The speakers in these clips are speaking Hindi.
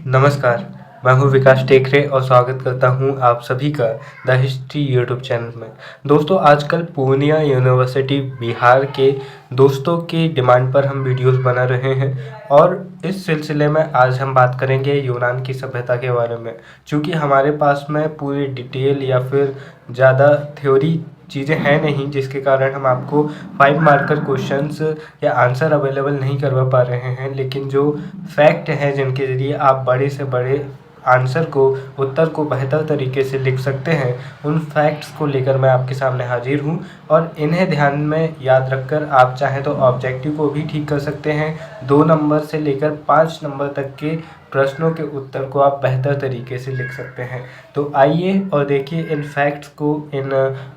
नमस्कार, मैं हूँ विकास टेकरे और स्वागत करता हूँ आप सभी का द हिस्ट्री यूट्यूब चैनल में। दोस्तों, आजकल पूर्णिया यूनिवर्सिटी बिहार के दोस्तों की डिमांड पर हम वीडियोस बना रहे हैं और इस सिलसिले में आज हम बात करेंगे यूनान की सभ्यता के बारे में। चूँकि हमारे पास में पूरी डिटेल या फिर ज़्यादा थ्योरी चीज़ें हैं नहीं, जिसके कारण हम आपको 5 मार्कर क्वेश्चंस या आंसर अवेलेबल नहीं करवा पा रहे हैं, लेकिन जो फैक्ट हैं जिनके ज़रिए आप बड़े से बड़े आंसर को, उत्तर को बेहतर तरीके से लिख सकते हैं, उन फैक्ट्स को लेकर मैं आपके सामने हाजिर हूँ। और इन्हें ध्यान में याद रखकर आप चाहें तो ऑब्जेक्टिव को भी ठीक कर सकते हैं। 2 नंबर से लेकर 5 नंबर तक के प्रश्नों के उत्तर को आप बेहतर तरीके से लिख सकते हैं। तो आइए और देखिए इन फैक्ट्स को, इन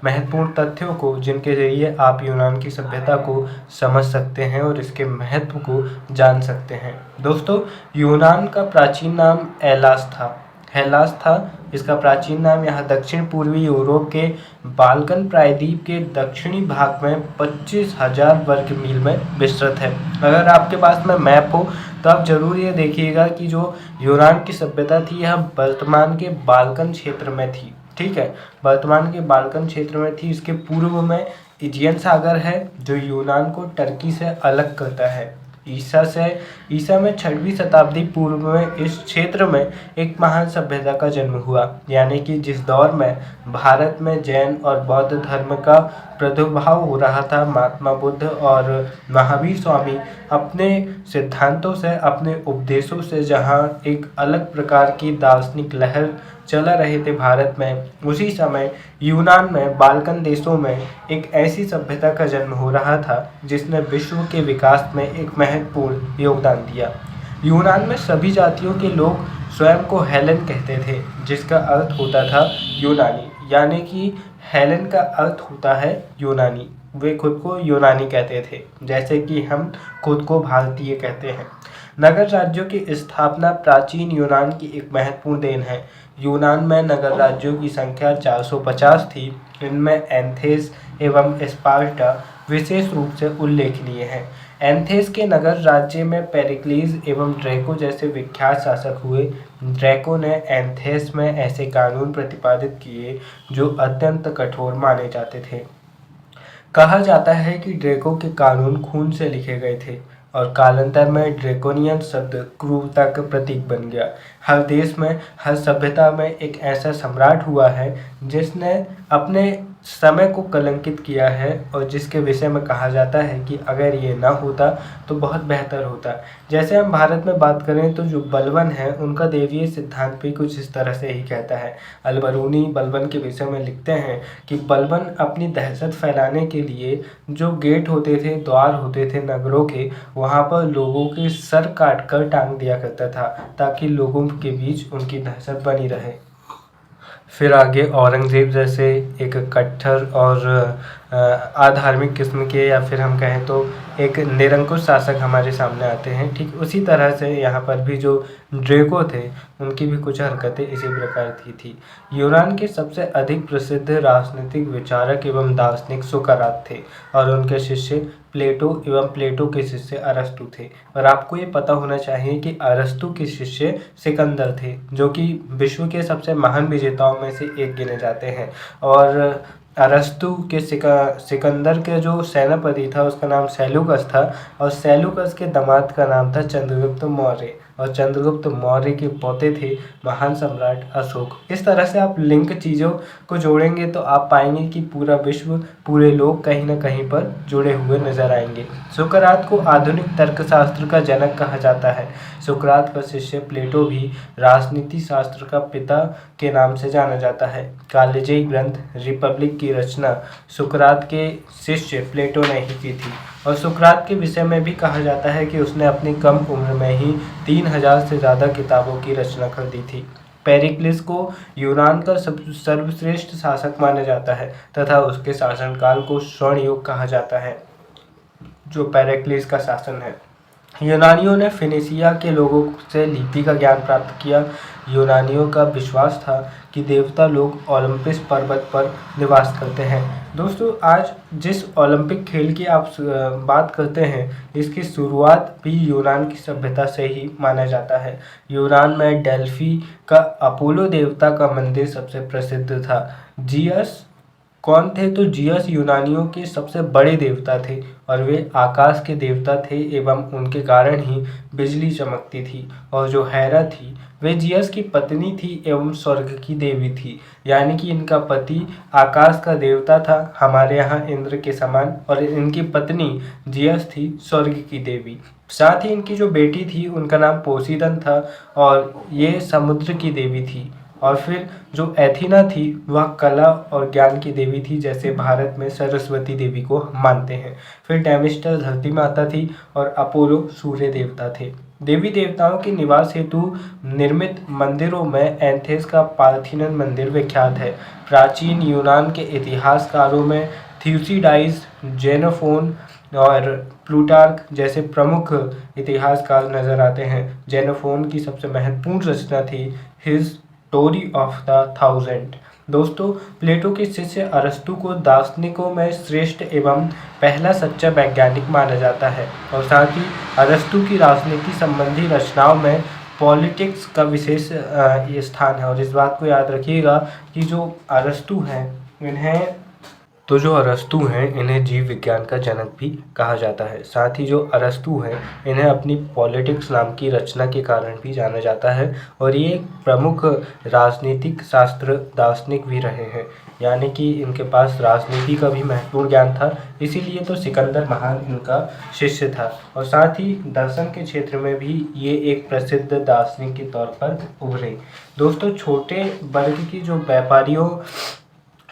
महत्वपूर्ण तथ्यों को, जिनके ज़रिए आप यूनान की सभ्यता को समझ सकते हैं और इसके महत्व को जान सकते हैं। दोस्तों, यूनान का प्राचीन नाम हेलास था। इसका प्राचीन नाम यहाँ दक्षिण पूर्वी यूरोप के बाल्कन प्रायद्वीप के दक्षिणी भाग में 25,000 वर्ग मील में विस्तृत है। अगर आपके पास में मैप हो तो आप जरूर ये देखिएगा कि जो यूनान की सभ्यता थी यह वर्तमान के बाल्कन क्षेत्र में थी। ठीक है, वर्तमान के बाल्कन क्षेत्र में थी। इसके पूर्व में एजियन सागर है जो यूनान को टर्की से अलग करता है। ईसा में 6वीं शताब्दी पूर्व में इस क्षेत्र में एक महान सभ्यता का जन्म हुआ, यानी कि जिस दौर में भारत में जैन और बौद्ध धर्म का प्रादुर्भाव हो रहा था, महात्मा बुद्ध और महावीर स्वामी अपने सिद्धांतों से, अपने उपदेशों से जहाँ एक अलग प्रकार की दार्शनिक लहर चला रहे थे भारत में, उसी समय यूनान में, बाल्कन देशों में एक ऐसी सभ्यता का जन्म हो रहा था जिसने विश्व के विकास में एक महत्वपूर्ण योगदान दिया। यूनान में सभी जातियों के लोग स्वयं को हेलेन कहते थे, जिसका अर्थ होता था यूनानी, यानी कि हेलेन का अर्थ होता है यूनानी। वे खुद को यूनानी कहते थे, जैसे कि हम खुद को भारतीय कहते हैं। नगर राज्यों की स्थापना प्राचीन यूनान की एक महत्वपूर्ण देन है। यूनान में नगर राज्यों की संख्या 450 थी। इनमें एथेंस एवं स्पार्टा विशेष रूप से उल्लेखनीय हैं। एथेंस के नगर राज्य में पेरिक्लीस एवं ड्रैको जैसे विख्यात शासक हुए। ड्रैको ने एथेंस में ऐसे कानून प्रतिपादित किए जो अत्यंत कठोर माने जाते थे। कहा जाता है कि ड्रैको के कानून खून से लिखे गए थे और कालांतर में ड्रैकोनियन शब्द क्रूरता का प्रतीक बन गया। हर देश में, हर सभ्यता में एक ऐसा सम्राट हुआ है जिसने अपने समय को कलंकित किया है और जिसके विषय में कहा जाता है कि अगर ये ना होता तो बहुत बेहतर होता। जैसे हम भारत में बात करें तो जो बलबन है उनका देवीय सिद्धांत भी कुछ इस तरह से ही कहता है। अलबरूनी बलबन के विषय में लिखते हैं कि बलबन अपनी दहशत फैलाने के लिए जो गेट होते थे, द्वार होते थे नगरों के, वहाँ पर लोगों के सर काट कर टांग दिया करता था ताकि लोगों के बीच उनकी दहशत बनी रहे। फिर आगे औरंगज़ेब जैसे एक कट्टर और अधार्मिक किस्म के, या फिर हम कहें तो एक निरंकुश शासक हमारे सामने आते हैं। ठीक उसी तरह से यहाँ पर भी जो ड्रैको थे उनकी भी कुछ हरकतें इसी प्रकार की थी। यूनान के सबसे अधिक प्रसिद्ध राजनीतिक विचारक एवं दार्शनिक सुकरात थे और उनके शिष्य प्लेटो एवं प्लेटो के शिष्य अरस्तु थे। और आपको ये पता होना चाहिए कि अरस्तु के शिष्य सिकंदर थे, जो कि विश्व के सबसे महान विजेताओं में से एक गिने जाते हैं। और अरस्तु के सिकंदर के जो सेनापति था उसका नाम सेलूकस था और सेलूकस के दामाद का नाम था चंद्रगुप्त मौर्य और चंद्रगुप्त मौर्य के पोते थे महान सम्राट अशोक। इस तरह से आप लिंक चीज़ों को जोड़ेंगे तो आप पाएंगे कि पूरा विश्व, पूरे लोग कहीं ना कहीं पर जुड़े हुए नजर आएंगे। सुकरात को आधुनिक तर्कशास्त्र का जनक कहा जाता है। सुकरात का शिष्य प्लेटो भी राजनीति शास्त्र का पिता के नाम से जाना जाता है। कालजयी ग्रंथ रिपब्लिक की रचना सुकरात के शिष्य प्लेटो ने ही की थी और सुकरात के विषय में भी कहा जाता है कि उसने अपनी कम उम्र में ही 3000 से ज़्यादा किताबों की रचना कर दी थी। पेरिक्लिस को यूनान का सर्वश्रेष्ठ शासक माना जाता है तथा उसके शासनकाल को स्वर्ण युग कहा जाता है, जो पेरिक्लिस का शासन है। यूनानियों ने फिनिशिया के लोगों से लिपि का ज्ञान प्राप्त किया। यूनानियों का विश्वास था कि देवता लोग ओलंपस पर्वत पर निवास करते हैं। दोस्तों, आज जिस ओलंपिक खेल की आप बात करते हैं, इसकी शुरुआत भी यूनान की सभ्यता से ही माना जाता है। यूनान में डेल्फी का अपोलो देवता का मंदिर सबसे प्रसिद्ध था। जियस कौन थे? तो जियस यूनानियों के सबसे बड़े देवता थे और वे आकाश के देवता थे एवं उनके कारण ही बिजली चमकती थी। और जो हेरा थी, वे जियस की पत्नी थी एवं स्वर्ग की देवी थी। यानी कि इनका पति आकाश का देवता था, हमारे यहाँ इंद्र के समान, और इनकी पत्नी जियस थी स्वर्ग की देवी। साथ ही इनकी जो बेटी थी उनका नाम पोसीदन था और ये समुद्र की देवी थी। और फिर जो एथीना थी वह कला और ज्ञान की देवी थी, जैसे भारत में सरस्वती देवी को हम मानते हैं। फिर डेमिस्टर धरती माता थी और अपोलो सूर्य देवता थे। देवी देवताओं के निवास हेतु निर्मित मंदिरों में एथेंस का पार्थेनॉन मंदिर विख्यात है। प्राचीन यूनान के इतिहासकारों में थ्यूसिडाइड, जेनोफोन और प्लूटार्क जैसे प्रमुख इतिहासकार नजर आते हैं। जेनोफोन की सबसे महत्वपूर्ण रचना थी his story of the thousand. दोस्तों, प्लेटो के शिष्य अरस्तु को दार्शनिकों में श्रेष्ठ एवं पहला सच्चा वैज्ञानिक माना जाता है और साथ ही अरस्तु की राजनीति संबंधी रचनाओं में पॉलिटिक्स का विशेष ये स्थान है। और इस बात को याद रखिएगा कि जो अरस्तु हैं इन्हें जीव विज्ञान का जनक भी कहा जाता है। साथ ही जो अरस्तु हैं इन्हें अपनी पॉलिटिक्स नाम की रचना के कारण भी जाना जाता है और ये एक प्रमुख राजनीतिक शास्त्र दार्शनिक भी रहे हैं। यानी कि इनके पास राजनीति का भी महत्वपूर्ण ज्ञान था, इसीलिए तो सिकंदर महान इनका शिष्य था। और साथ ही दर्शन के क्षेत्र में भी ये एक प्रसिद्ध दार्शनिक के तौर पर उभरे। दोस्तों, छोटे वर्ग की जो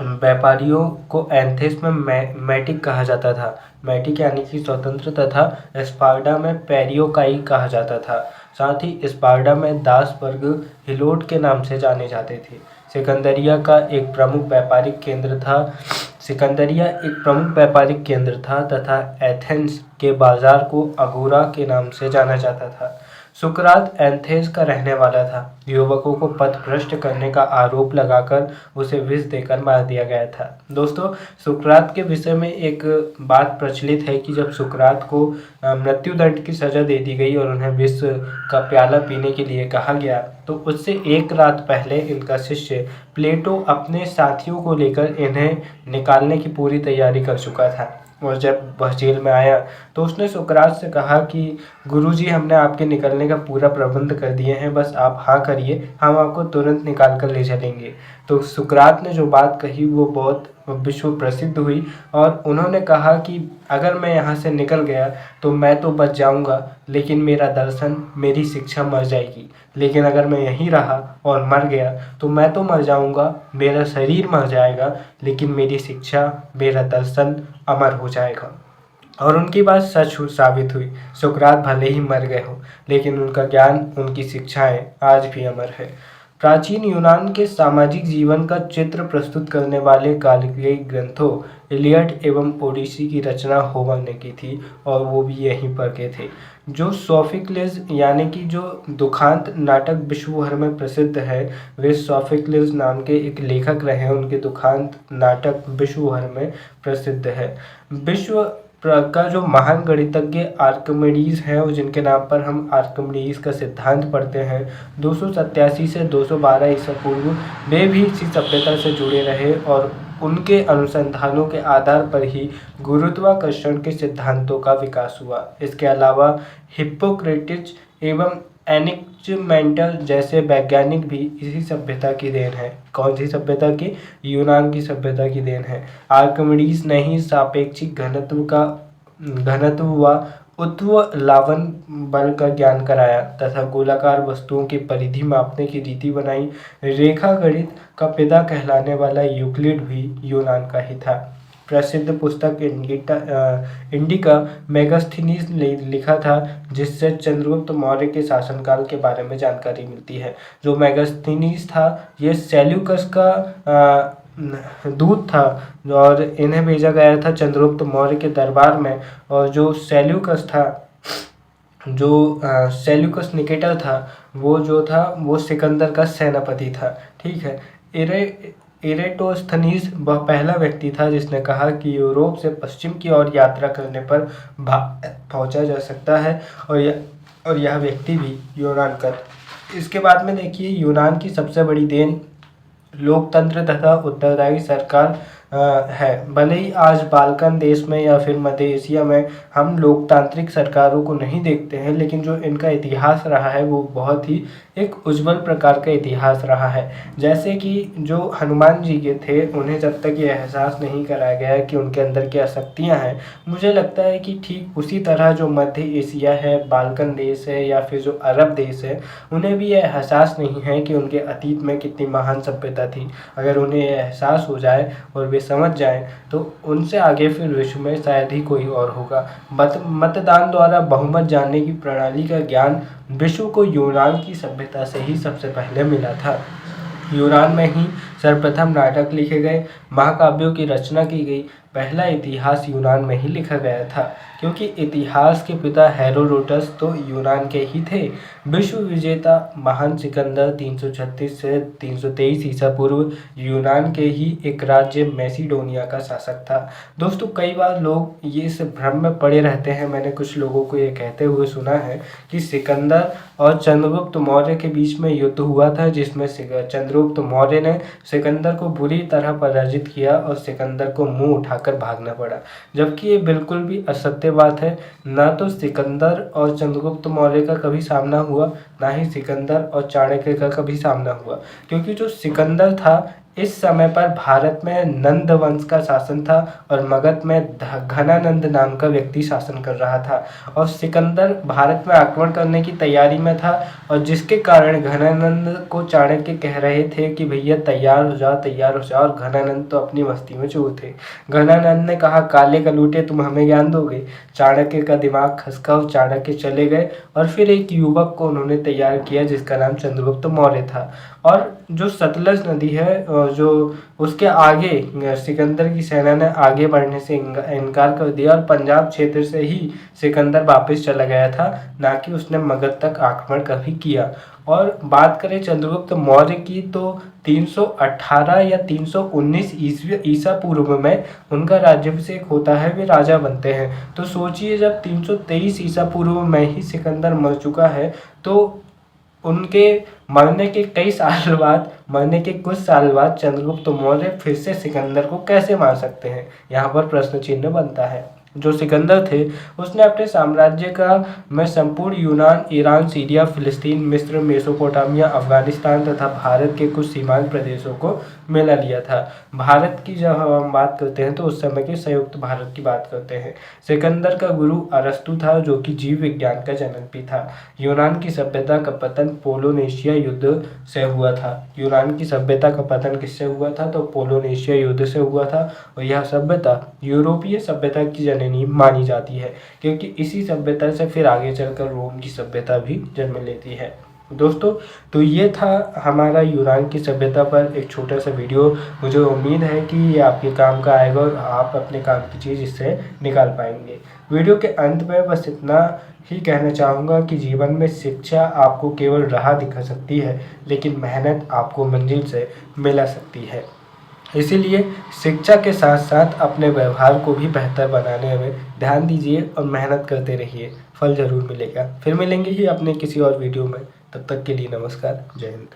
व्यापारियों को एथेंस में मैटिक कहा जाता था। मैटिक यानी कि स्वतंत्र तथा स्पार्टा में पेरियोकाई कहा जाता था। साथ ही स्पार्टा में दास वर्ग हिलोट के नाम से जाने जाते थे। सिकंदरिया एक प्रमुख व्यापारिक केंद्र था तथा एथेंस के बाजार को अगोरा के नाम से जाना जाता था। सुकरात एथेंस का रहने वाला था। युवकों को पथभ्रष्ट करने का आरोप लगाकर उसे विष देकर मार दिया गया था। दोस्तों, सुकरात के विषय में एक बात प्रचलित है कि जब सुकरात को मृत्युदंड की सजा दे दी गई और उन्हें विष का प्याला पीने के लिए कहा गया, तो उससे एक रात पहले इनका शिष्य प्लेटो अपने साथियों को लेकर इन्हें निकालने की पूरी तैयारी कर चुका था। और जब वह जेल में आया तो उसने सुकरात से कहा कि गुरुजी, हमने आपके निकलने का पूरा प्रबंध कर दिए हैं, बस आप हाँ करिए, हम आपको तुरंत निकाल कर ले चलेंगे। तो सुकरात ने जो बात कही वो बहुत विश्व प्रसिद्ध हुई और उन्होंने कहा कि अगर मैं यहाँ से निकल गया तो मैं तो बच जाऊँगा, लेकिन मेरा दर्शन, मेरी शिक्षा मर जाएगी। लेकिन अगर मैं यहीं रहा और मर गया तो मैं तो मर जाऊँगा, मेरा शरीर मर जाएगा, लेकिन मेरी शिक्षा, मेरा दर्शन अमर हो जाएगा। और उनकी बात सच साबित हुई। सुकरात भले ही मर गए हो, लेकिन उनका ज्ञान, उनकी शिक्षाएं आज भी अमर है। प्राचीन यूनान के सामाजिक जीवन का चित्र प्रस्तुत करने वाले काव्य ग्रंथों इलियड एवं ओडिसी की रचना होमर ने की थी और वो भी यहीं पर के थे। जो सोफिक्लिस यानी कि जो दुखांत नाटक विश्व भर में प्रसिद्ध है, वे सोफिक्लिस नाम के एक लेखक रहे। उनके दुखांत नाटक विश्व भर में प्रसिद्ध है। विश्व का जो महान गणितज्ञ आर्किमिडीज हैं और जिनके नाम पर हम आर्किमिडीज का सिद्धांत पढ़ते हैं, 287 से 212 ईसा पूर्व, वे भी इसी सभ्यता से जुड़े रहे और उनके अनुसंधानों के आधार पर ही गुरुत्वाकर्षण के सिद्धांतों का विकास हुआ। इसके अलावा हिप्पोक्रेटिस एवं एनिक्जिमेंटल जैसे वैज्ञानिक भी इसी सभ्यता की देन है। कौन सी सभ्यता की? यूनान की सभ्यता की देन है। आर्किमिडीज ने ही सापेक्षिक घनत्व व उत्प्लावन बल का ज्ञान कराया तथा गोलाकार वस्तुओं की परिधि मापने की रीति बनाई। रेखा गणित का पिता कहलाने वाला यूक्लिड भी यूनान का ही था। प्रसिद्ध पुस्तक इंडिका मेगास्थनीज ने लिखा था, जिससे चंद्रगुप्त मौर्य के शासनकाल के बारे में जानकारी मिलती है। जो मेगास्थनीज था, ये सेल्यूकस का दूत था और इन्हें भेजा गया था चंद्रगुप्त मौर्य के दरबार में। और जो सेल्यूकस निकेटर था, वो सिकंदर का सेनापति था। ठीक है। इरेटोस्थनीज वह पहला व्यक्ति था जिसने कहा कि यूरोप से पश्चिम की ओर यात्रा करने पर पहुंचा जा सकता है, और यह व्यक्ति भी यूनान का। इसके बाद में देखिए, यूनान की सबसे बड़ी देन लोकतंत्र तथा उत्तरदायी सरकार है। भले ही आज बाल्कन देश में या फिर मध्य एशिया में हम लोकतांत्रिक सरकारों को नहीं देखते हैं, लेकिन जो इनका इतिहास रहा है वो बहुत ही एक उज्जवल प्रकार का इतिहास रहा है। जैसे कि जो हनुमान जी के थे, उन्हें जब तक ये एहसास नहीं कराया गया कि उनके अंदर क्या शक्तियाँ हैं, मुझे लगता है कि ठीक उसी तरह जो मध्य एशिया है, बाल्कन देश है या फिर जो अरब देश है, उन्हें भी ये एहसास नहीं है कि उनके अतीत में कितनी महान सभ्यता थी। अगर उन्हें ये एहसास हो जाए और वे समझ जाएं तो उनसे आगे फिर विश्व में शायद ही कोई और होगा। मतदान द्वारा बहुमत जानने की प्रणाली का ज्ञान विश्व को यूनान की सभ्यता से ही सबसे पहले मिला था। यूनान में ही सर्वप्रथम नाटक लिखे गए, महाकाव्यों की रचना की गई। पहला इतिहास यूनान में ही लिखा गया था, क्योंकि इतिहास के पिता हेरोडोटस तो यूनान के ही थे। विश्व विजेता महान सिकंदर 336 से 323 ईसा पूर्व यूनान के ही एक राज्य मैसिडोनिया का शासक था। दोस्तों, कई बार लोग ये इस भ्रम में पड़े रहते हैं। मैंने कुछ लोगों को ये कहते हुए सुना है कि सिकंदर और चंद्रगुप्त मौर्य के बीच में युद्ध हुआ था, जिसमें चंद्रगुप्त मौर्य ने सिकंदर को बुरी तरह पराजित किया और सिकंदर को मुंह उठाकर भागना पड़ा। जबकि ये बिल्कुल भी असत्य बात है। ना तो सिकंदर और चंद्रगुप्त मौर्य का कभी सामना हुआ, ना ही सिकंदर और चाणक्य का कभी सामना हुआ, क्योंकि जो सिकंदर था, इस समय पर भारत में नंद वंश का शासन था और मगध में घनानंद नाम का व्यक्ति शासन कर रहा था। और सिकंदर भारत में आक्रमण करने की तैयारी में था, और जिसके कारण घनानंद को चाणक्य कह रहे थे कि भैया तैयार हो जाओ, तैयार हो जाओ। और घनानंद तो अपनी मस्ती में चूर थे। घनानंद ने कहा, काले कलूटे तुम हमें ज्ञान दोगे। चाणक्य का दिमाग खसका और चाणक्य चले गए, और फिर एक युवक को उन्होंने तैयार किया जिसका नाम चंद्रगुप्त मौर्य था। और जो सतलज नदी है, जो उसके आगे सिकंदर की सेना ने आगे बढ़ने से इनकार कर दिया, और पंजाब क्षेत्र से ही सिकंदर वापस चला गया था, ना कि उसने मगध तक आक्रमण कभी किया। और बात करें चंद्रगुप्त मौर्य की, तो 318 या 319 ईसा पूर्व में उनका राज्याभिषेक होता है, वे राजा बनते हैं। तो सोचिए, जब 323 ईसा पूर्व में ही सिकंदर मर चुका है, तो उनके मरने के कुछ साल बाद चंद्रगुप्त मौर्य फिर से सिकंदर को कैसे मार सकते हैं? यहाँ पर प्रश्न चिन्ह बनता है। जो सिकंदर थे, उसने अपने साम्राज्य का में संपूर्ण यूनान, ईरान, सीरिया, फिलिस्तीन, मिस्र, मेसोपोटामिया, अफगानिस्तान तथा भारत के कुछ सीमांत प्रदेशों को मिला लिया था। भारत की जब हम बात करते हैं तो उस समय के संयुक्त भारत की बात करते हैं। सिकंदर का गुरु अरस्तु था, जो कि जीव विज्ञान का जनक भी था। यूनान की सभ्यता का पतन पोलोनेशिया युद्ध से हुआ था। यूनान की सभ्यता का पतन किससे हुआ था? तो पोलोनेशिया युद्ध से हुआ था। और यह सभ्यता यूरोपीय सभ्यता की जननी मानी जाती है, क्योंकि इसी सभ्यता से फिर आगे चलकर रोम की सभ्यता भी जन्म लेती है। दोस्तों, तो ये था हमारा यूनान की सभ्यता पर एक छोटा सा वीडियो। मुझे उम्मीद है कि ये आपके काम का आएगा और आप अपने काम की चीज़ इससे निकाल पाएंगे। वीडियो के अंत में बस इतना ही कहना चाहूँगा कि जीवन में शिक्षा आपको केवल राह दिखा सकती है, लेकिन मेहनत आपको मंजिल से मिला सकती है। इसीलिए शिक्षा के साथ साथ अपने व्यवहार को भी बेहतर बनाने में ध्यान दीजिए और मेहनत करते रहिए, फल ज़रूर मिलेगा। फिर मिलेंगे ही अपने किसी और वीडियो में। तब तक के लिए नमस्कार, जय हिंद।